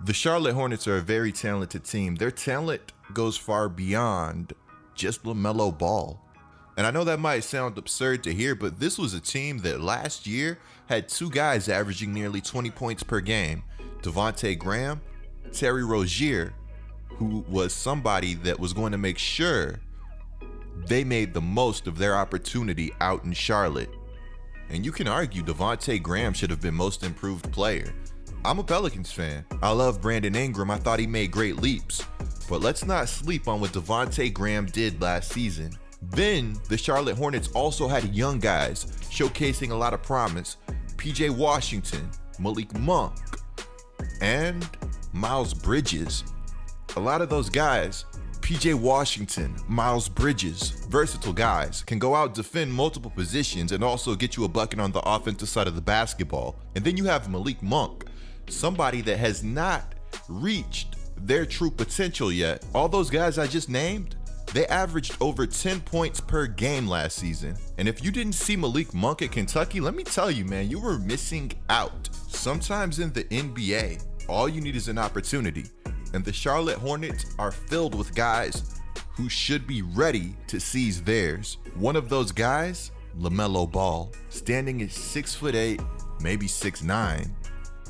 The Charlotte Hornets are a very talented team. Their talent goes far beyond just Lamelo Ball. And I know that might sound absurd to hear, but this was a team that last year had two guys averaging nearly 20 points per game. Devontae Graham, Terry Rozier, who was somebody that was going to make sure they made the most of their opportunity out in Charlotte. And you can argue Devontae Graham should have been most improved player. I'm a Pelicans fan. I love Brandon Ingram. I thought he made great leaps. But let's not sleep on what Devontae Graham did last season. Then the Charlotte Hornets also had young guys showcasing a lot of promise. PJ Washington, Malik Monk, and Miles Bridges. A lot of those guys, PJ Washington, Miles Bridges, versatile guys, can go out, defend multiple positions, and also get you a bucket on the offensive side of the basketball. And then you have Malik Monk, somebody that has not reached their true potential yet. All those guys I just named, they averaged over 10 points per game last season. And if you didn't see Malik Monk at Kentucky, let me tell you, man, you were missing out. Sometimes in the NBA, all you need is an opportunity. And the Charlotte Hornets are filled with guys who should be ready to seize theirs. One of those guys, Lamelo Ball, standing at 6'8", maybe 6'9".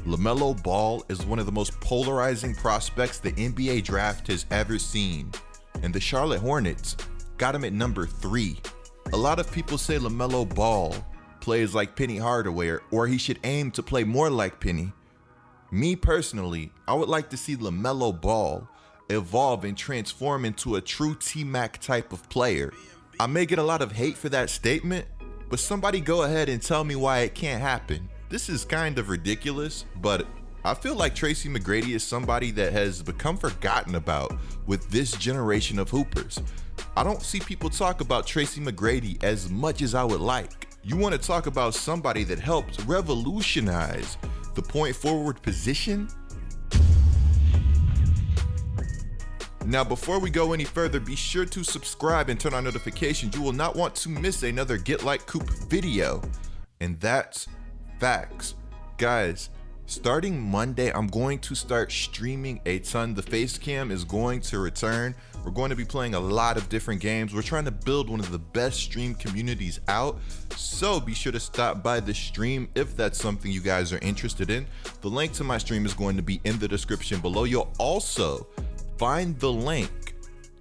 Lamelo Ball is one of the most polarizing prospects the NBA draft has ever seen. And the Charlotte Hornets got him at number 3. A lot of people say Lamelo Ball plays like Penny Hardaway, or he should aim to play more like Penny. Me personally, I would like to see Lamelo Ball evolve and transform into a true T-Mac type of player. I may get a lot of hate for that statement, but somebody go ahead and tell me why it can't happen. This is kind of ridiculous, but I feel like Tracy McGrady is somebody that has become forgotten about with this generation of hoopers. I don't see people talk about Tracy McGrady as much as I would like. You want to talk about somebody that helped revolutionize the point forward position? Now, before we go any further, be sure to subscribe and turn on notifications. You will not want to miss another Get Like Coop video. And that's facts. Guys, starting Monday, I'm going to start streaming a ton. The face cam is going to return. We're going to be playing a lot of different games. We're trying to build one of the best stream communities out. So be sure to stop by the stream if that's something you guys are interested in. The link to my stream is going to be in the description below. You'll also find the link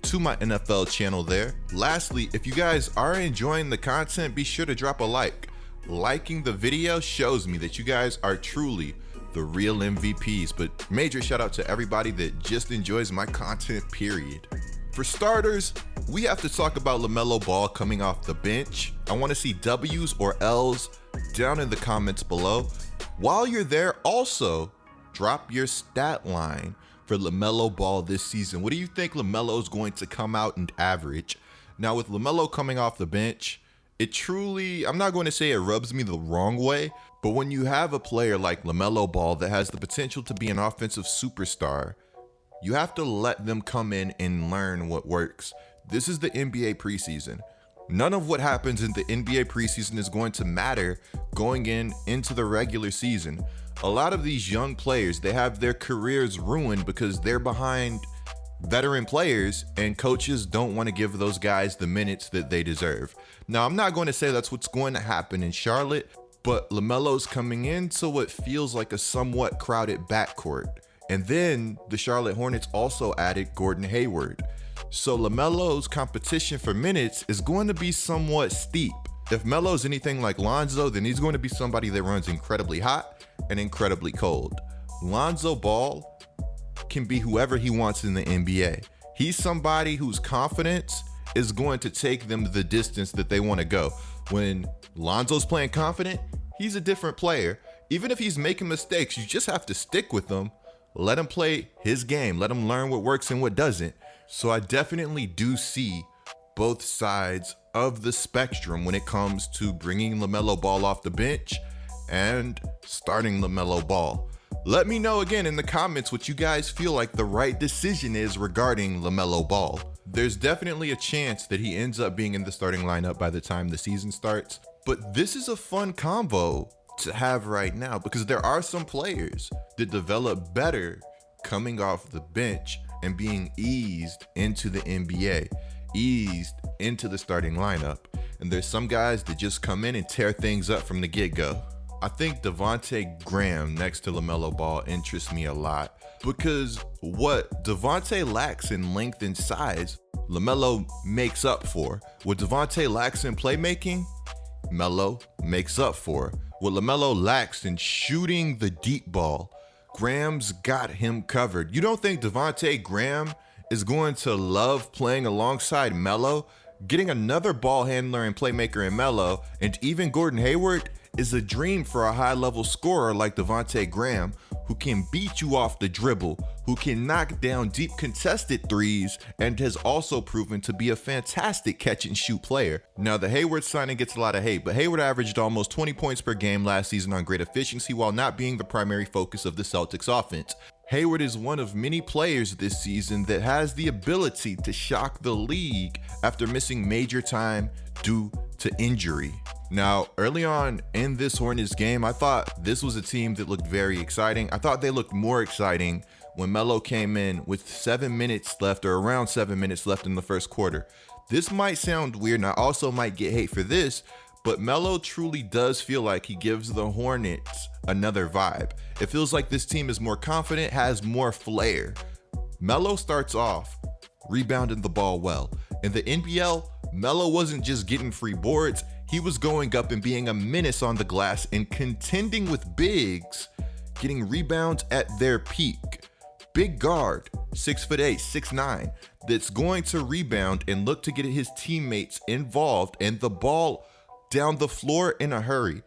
to my NFL channel there. Lastly, if you guys are enjoying the content, be sure to drop a like. Liking the video shows me that you guys are truly the real MVPs, but major shout out to everybody that just enjoys my content, period. For starters, we have to talk about Lamelo Ball coming off the bench. I want to see W's or L's down in the comments below. While you're there, also drop your stat line for Lamelo Ball this season. What do you think Lamelo is going to come out and average? Now, with Lamelo coming off the bench, it truly, I'm not going to say it rubs me the wrong way, but when you have a player like Lamelo Ball that has the potential to be an offensive superstar, you have to let them come in and learn what works. This is the NBA preseason. None of what happens in the NBA preseason is going to matter going into the regular season. A lot of these young players, they have their careers ruined because they're behind veteran players and coaches don't want to give those guys the minutes that they deserve. Now, I'm not going to say that's what's going to happen in Charlotte, but LaMelo's coming into what feels like a somewhat crowded backcourt. And then the Charlotte Hornets also added Gordon Hayward. So LaMelo's competition for minutes is going to be somewhat steep. If Melo's anything like Lonzo, then he's going to be somebody that runs incredibly hot and incredibly cold. Lonzo Ball can be whoever he wants in the NBA. He's somebody whose confidence is going to take them the distance that they want to go. When Lonzo's playing confident, he's a different player. Even if he's making mistakes, you just have to stick with him. Let him play his game. Let him learn what works and what doesn't. So I definitely do see both sides of the spectrum when it comes to bringing LaMelo Ball off the bench and starting LaMelo Ball. Let me know again in the comments what you guys feel like the right decision is regarding LaMelo Ball. There's definitely a chance that he ends up being in the starting lineup by the time the season starts, but this is a fun combo to have right now because there are some players that develop better coming off the bench and being eased into the NBA, eased into the starting lineup. And there's some guys that just come in and tear things up from the get-go. I think Devontae Graham next to Lamelo Ball interests me a lot because what Devontae lacks in length and size, Lamelo makes up for. What Devontae lacks in playmaking, Melo makes up for. What Lamelo lacks in shooting the deep ball, Graham's got him covered. You don't think Devontae Graham is going to love playing alongside Melo? Getting another ball handler and playmaker in Melo, and even Gordon Hayward, is a dream for a high-level scorer like Devontae Graham, who can beat you off the dribble, who can knock down deep contested threes, and has also proven to be a fantastic catch-and-shoot player. Now, the Hayward signing gets a lot of hate, but Hayward averaged almost 20 points per game last season on great efficiency while not being the primary focus of the Celtics offense. Hayward is one of many players this season that has the ability to shock the league after missing major time due to injury. Now, early on in this Hornets game, I thought this was a team that looked very exciting. I thought they looked more exciting when Melo came in with 7 minutes left, or around 7 minutes left in the first quarter. This might sound weird, and I also might get hate for this, but Melo truly does feel like he gives the Hornets another vibe. It feels like this team is more confident, has more flair. Melo starts off rebounding the ball well. In the NBL, Melo wasn't just getting free boards, he was going up and being a menace on the glass and contending with bigs, getting rebounds at their peak. Big guard, 6'8", 6'9", that's going to rebound and look to get his teammates involved and the ball down the floor in a hurry.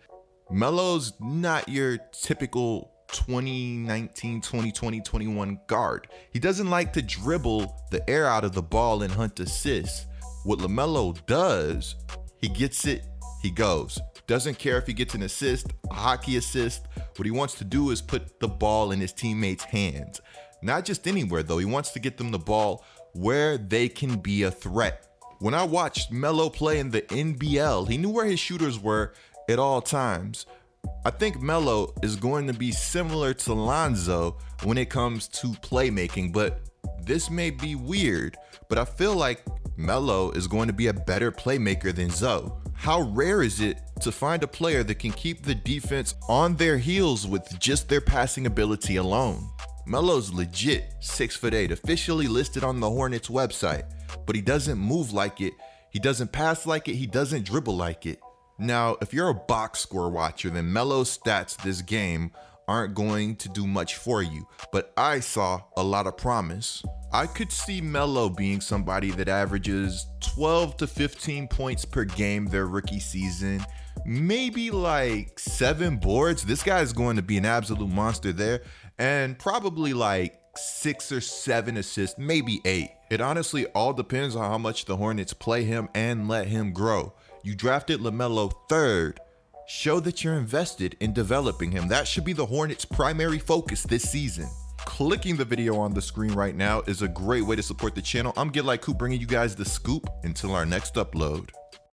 Melo's not your typical 2019, 2020, 21 guard. He doesn't like to dribble the air out of the ball and hunt assists. What Lamelo does, he gets it, he goes. Doesn't care if he gets an assist, a hockey assist. What he wants to do is put the ball in his teammates' hands. Not just anywhere though, he wants to get them the ball where they can be a threat. When I watched Melo play in the NBL, he knew where his shooters were at all times. I think Melo is going to be similar to Lonzo when it comes to playmaking, but this may be weird, but I feel like Melo is going to be a better playmaker than Zoe. How rare is it to find a player that can keep the defense on their heels with just their passing ability alone? Melo's legit 6'8", officially listed on the Hornets website, but he doesn't move like it, he doesn't pass like it, he doesn't dribble like it. Now, if you're a box score watcher, then Melo's stats this game aren't going to do much for you, but I saw a lot of promise. I could see Melo being somebody that averages 12 to 15 points per game their rookie season, maybe like 7 boards. This guy's going to be an absolute monster there, and probably like 6 or 7 assists, maybe 8. It honestly all depends on how much the Hornets play him and let him grow. You drafted Lamelo 3rd. Show that you're invested in developing him. That should be the Hornets' primary focus this season. Clicking the video on the screen right now is a great way to support the channel. I'm GetLikeCoop, bringing you guys the scoop until our next upload.